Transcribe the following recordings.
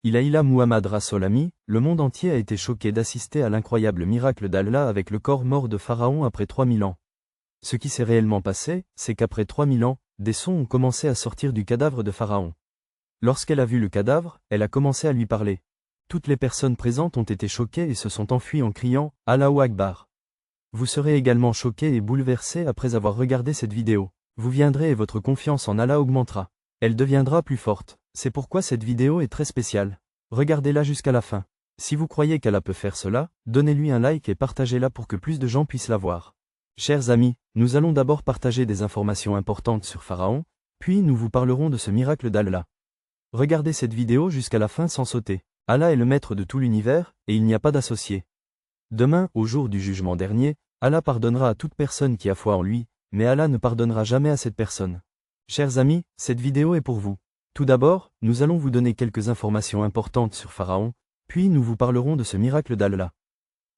Ilaïla Muhammad Rasolami, le monde entier a été choqué d'assister à l'incroyable miracle d'Allah avec le corps mort de Pharaon après 3000 ans. Ce qui s'est réellement passé, c'est qu'après 3000 ans, des sons ont commencé à sortir du cadavre de Pharaon. Lorsqu'elle a vu le cadavre, elle a commencé à lui parler. Toutes les personnes présentes ont été choquées et se sont enfuies en criant « Allahu Akbar ». Vous serez également choqués et bouleversés après avoir regardé cette vidéo. Vous viendrez et votre confiance en Allah augmentera. Elle deviendra plus forte. C'est pourquoi cette vidéo est très spéciale. Regardez-la jusqu'à la fin. Si vous croyez qu'Allah peut faire cela, donnez-lui un like et partagez-la pour que plus de gens puissent la voir. Chers amis, nous allons d'abord partager des informations importantes sur Pharaon, puis nous vous parlerons de ce miracle d'Allah. Regardez cette vidéo jusqu'à la fin sans sauter. Allah est le maître de tout l'univers, et il n'y a pas d'associé. Demain, au jour du jugement dernier, Allah pardonnera à toute personne qui a foi en lui, mais Allah ne pardonnera jamais à cette personne. Chers amis, cette vidéo est pour vous. Tout d'abord, nous allons vous donner quelques informations importantes sur Pharaon, puis nous vous parlerons de ce miracle d'Allah.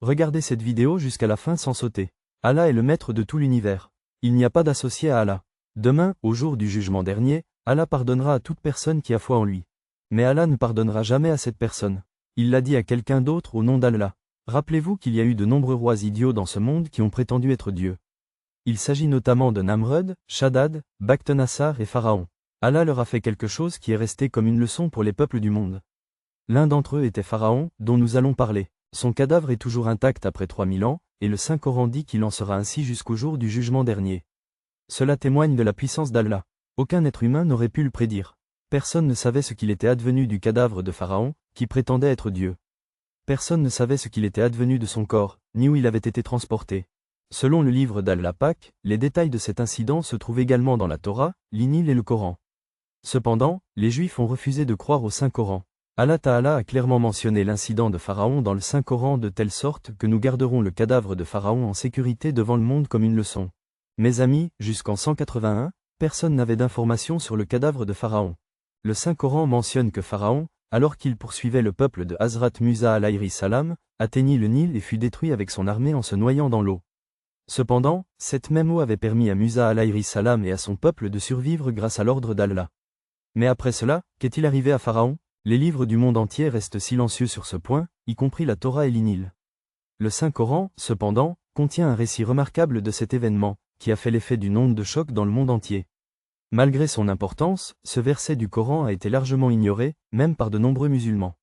Regardez cette vidéo jusqu'à la fin sans sauter. Allah est le maître de tout l'univers. Il n'y a pas d'associé à Allah. Demain, au jour du jugement dernier, Allah pardonnera à toute personne qui a foi en lui. Mais Allah ne pardonnera jamais à cette personne. Il l'a dit à quelqu'un d'autre au nom d'Allah. Rappelez-vous qu'il y a eu de nombreux rois idiots dans ce monde qui ont prétendu être Dieu. Il s'agit notamment de Namrud, Shaddad, Bakhtenassar et Pharaon. Allah leur a fait quelque chose qui est resté comme une leçon pour les peuples du monde. L'un d'entre eux était Pharaon, dont nous allons parler. Son cadavre est toujours intact après 3000 ans, et le Saint-Coran dit qu'il en sera ainsi jusqu'au jour du jugement dernier. Cela témoigne de la puissance d'Allah. Aucun être humain n'aurait pu le prédire. Personne ne savait ce qu'il était advenu du cadavre de Pharaon, qui prétendait être Dieu. Personne ne savait ce qu'il était advenu de son corps, ni où il avait été transporté. Selon le livre d'Allah Pak, les détails de cet incident se trouvent également dans la Torah, l'Injil et le Coran. Cependant, les Juifs ont refusé de croire au Saint-Coran. Allah Ta'ala a clairement mentionné l'incident de Pharaon dans le Saint-Coran de telle sorte que nous garderons le cadavre de Pharaon en sécurité devant le monde comme une leçon. Mes amis, jusqu'en 181, personne n'avait d'informations sur le cadavre de Pharaon. Le Saint-Coran mentionne que Pharaon, alors qu'il poursuivait le peuple de Hazrat Musa alayhi salam, atteignit le Nil et fut détruit avec son armée en se noyant dans l'eau. Cependant, cette même eau avait permis à Musa alayhi salam et à son peuple de survivre grâce à l'ordre d'Allah. Mais après cela, qu'est-il arrivé à Pharaon? Les livres du monde entier restent silencieux sur ce point, y compris la Torah et l'Injil. Le Saint-Coran, cependant, contient un récit remarquable de cet événement, qui a fait l'effet d'une onde de choc dans le monde entier. Malgré son importance, ce verset du Coran a été largement ignoré, même par de nombreux musulmans.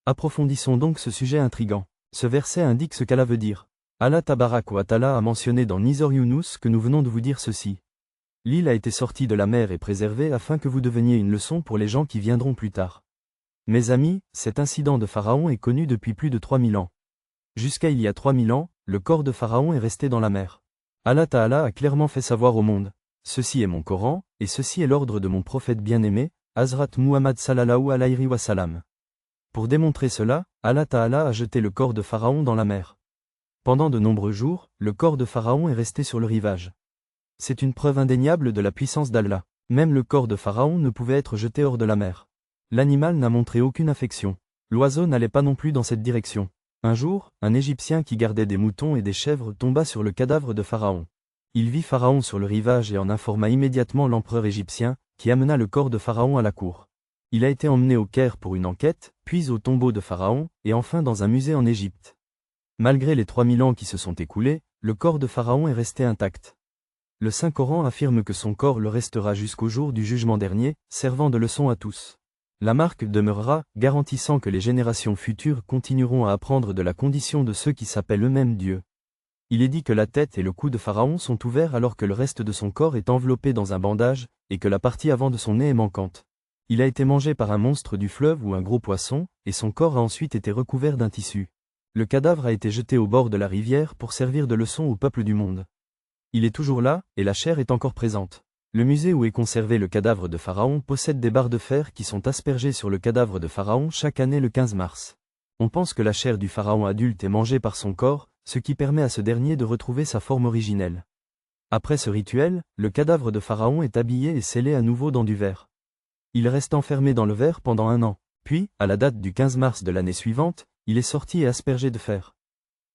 Approfondissons donc ce sujet intrigant. Ce verset indique ce qu'Allah veut dire. Allah Tabarak wa Ta'ala a mentionné dans Nizor Yunus que nous venons de vous dire ceci. L'île a été sortie de la mer et préservée afin que vous deveniez une leçon pour les gens qui viendront plus tard. Mes amis, cet incident de Pharaon est connu depuis plus de 3000 ans. Jusqu'à il y a 3000 ans, le corps de Pharaon est resté dans la mer. Allah Ta'ala a clairement fait savoir au monde. Ceci est mon Coran, et ceci est l'ordre de mon prophète bien-aimé, Hazrat Muhammad sallallahu alayhi wa sallam. Pour démontrer cela, Allah Ta'ala a jeté le corps de Pharaon dans la mer. Pendant de nombreux jours, le corps de Pharaon est resté sur le rivage. C'est une preuve indéniable de la puissance d'Allah. Même le corps de Pharaon ne pouvait être jeté hors de la mer. L'animal n'a montré aucune affection. L'oiseau n'allait pas non plus dans cette direction. Un jour, un Égyptien qui gardait des moutons et des chèvres tomba sur le cadavre de Pharaon. Il vit Pharaon sur le rivage et en informa immédiatement l'empereur égyptien, qui amena le corps de Pharaon à la cour. Il a été emmené au Caire pour une enquête, puis au tombeau de Pharaon, et enfin dans un musée en Égypte. Malgré les 3000 ans qui se sont écoulés, le corps de Pharaon est resté intact. Le Saint-Coran affirme que son corps le restera jusqu'au jour du jugement dernier, servant de leçon à tous. La marque demeurera, garantissant que les générations futures continueront à apprendre de la condition de ceux qui s'appellent eux-mêmes Dieu. Il est dit que la tête et le cou de Pharaon sont ouverts alors que le reste de son corps est enveloppé dans un bandage, et que la partie avant de son nez est manquante. Il a été mangé par un monstre du fleuve ou un gros poisson, et son corps a ensuite été recouvert d'un tissu. Le cadavre a été jeté au bord de la rivière pour servir de leçon au peuple du monde. Il est toujours là, et la chair est encore présente. Le musée où est conservé le cadavre de Pharaon possède des barres de fer qui sont aspergées sur le cadavre de Pharaon chaque année le 15 mars. On pense que la chair du Pharaon adulte est mangée par son corps, ce qui permet à ce dernier de retrouver sa forme originelle. Après ce rituel, le cadavre de Pharaon est habillé et scellé à nouveau dans du verre. Il reste enfermé dans le verre pendant 1 an, puis, à la date du 15 mars de l'année suivante, il est sorti et aspergé de fer.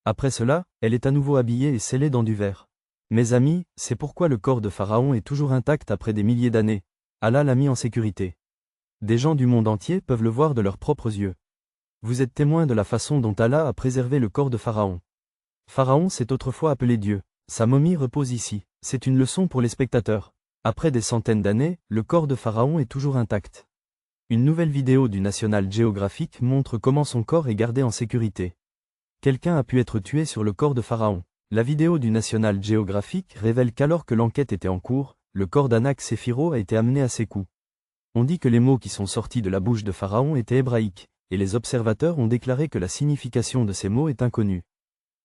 Après cela, elle est à nouveau habillée et scellée dans du verre. Mes amis, c'est pourquoi le corps de Pharaon est toujours intact après des milliers d'années. Allah l'a mis en sécurité. Des gens du monde entier peuvent le voir de leurs propres yeux. Vous êtes témoin de la façon dont Allah a préservé le corps de Pharaon. Pharaon s'est autrefois appelé Dieu. Sa momie repose ici. C'est une leçon pour les spectateurs. Après des centaines d'années, le corps de Pharaon est toujours intact. Une nouvelle vidéo du National Geographic montre comment son corps est gardé en sécurité. Quelqu'un a pu être tué sur le corps de Pharaon. La vidéo du National Geographic révèle qu'alors que l'enquête était en cours, le corps d'Anak Séphiro a été amené à ses coups. On dit que les mots qui sont sortis de la bouche de Pharaon étaient hébraïques, et les observateurs ont déclaré que la signification de ces mots est inconnue.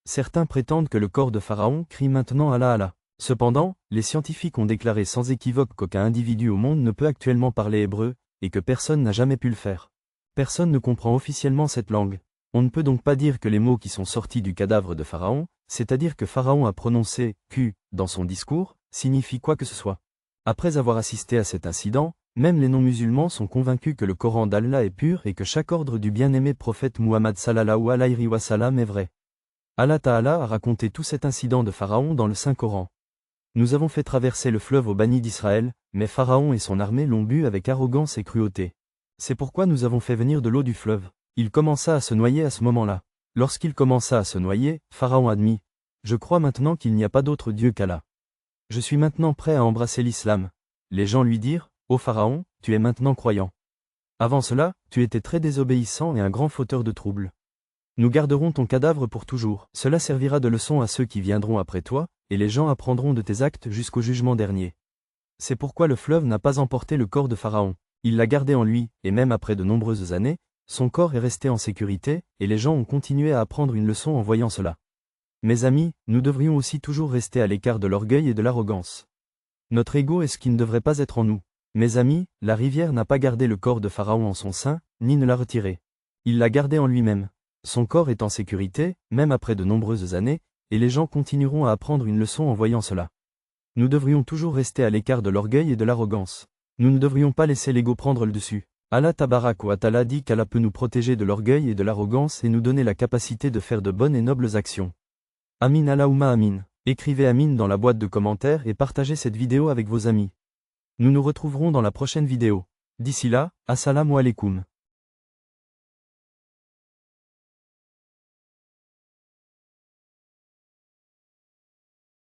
Certains prétendent que le corps de Pharaon crie maintenant Allah Allah. Cependant, les scientifiques ont déclaré sans équivoque qu'aucun individu au monde ne peut actuellement parler hébreu, et que personne n'a jamais pu le faire. Personne ne comprend officiellement cette langue. On ne peut donc pas dire que les mots qui sont sortis du cadavre de Pharaon, c'est-à-dire que Pharaon a prononcé « Q » dans son discours, signifient quoi que ce soit. Après avoir assisté à cet incident, même les non-musulmans sont convaincus que le Coran d'Allah est pur et que chaque ordre du bien-aimé prophète Muhammad sallallahu alayhi wa sallam est vrai. Allah Ta'ala a raconté tout cet incident de Pharaon dans le Saint-Coran. Nous avons fait traverser le fleuve aux bannis d'Israël, mais Pharaon et son armée l'ont bu avec arrogance et cruauté. C'est pourquoi nous avons fait venir de l'eau du fleuve. Il commença à se noyer à ce moment-là. Lorsqu'il commença à se noyer, Pharaon admit « Je crois maintenant qu'il n'y a pas d'autre Dieu qu'Allah. Je suis maintenant prêt à embrasser l'islam. » Les gens lui dirent « Ô Pharaon, tu es maintenant croyant. Avant cela, tu étais très désobéissant et un grand fauteur de troubles. Nous garderons ton cadavre pour toujours. Cela servira de leçon à ceux qui viendront après toi, et les gens apprendront de tes actes jusqu'au jugement dernier. » C'est pourquoi le fleuve n'a pas emporté le corps de Pharaon. Il l'a gardé en lui, et même après de nombreuses années, son corps est resté en sécurité, et les gens ont continué à apprendre une leçon en voyant cela. Mes amis, nous devrions aussi toujours rester à l'écart de l'orgueil et de l'arrogance. Notre ego est ce qui ne devrait pas être en nous. Mes amis, la rivière n'a pas gardé le corps de Pharaon en son sein, ni ne l'a retiré. Il l'a gardé en lui-même. Son corps est en sécurité, même après de nombreuses années, et les gens continueront à apprendre une leçon en voyant cela. Nous devrions toujours rester à l'écart de l'orgueil et de l'arrogance. Nous ne devrions pas laisser l'ego prendre le dessus. Allah Tabarak wa Ta'ala dit qu'Allah peut nous protéger de l'orgueil et de l'arrogance et nous donner la capacité de faire de bonnes et nobles actions. Amin Allahumma Amin. Écrivez Amin dans la boîte de commentaires et partagez cette vidéo avec vos amis. Nous nous retrouverons dans la prochaine vidéo. D'ici là, assalamu alaikum.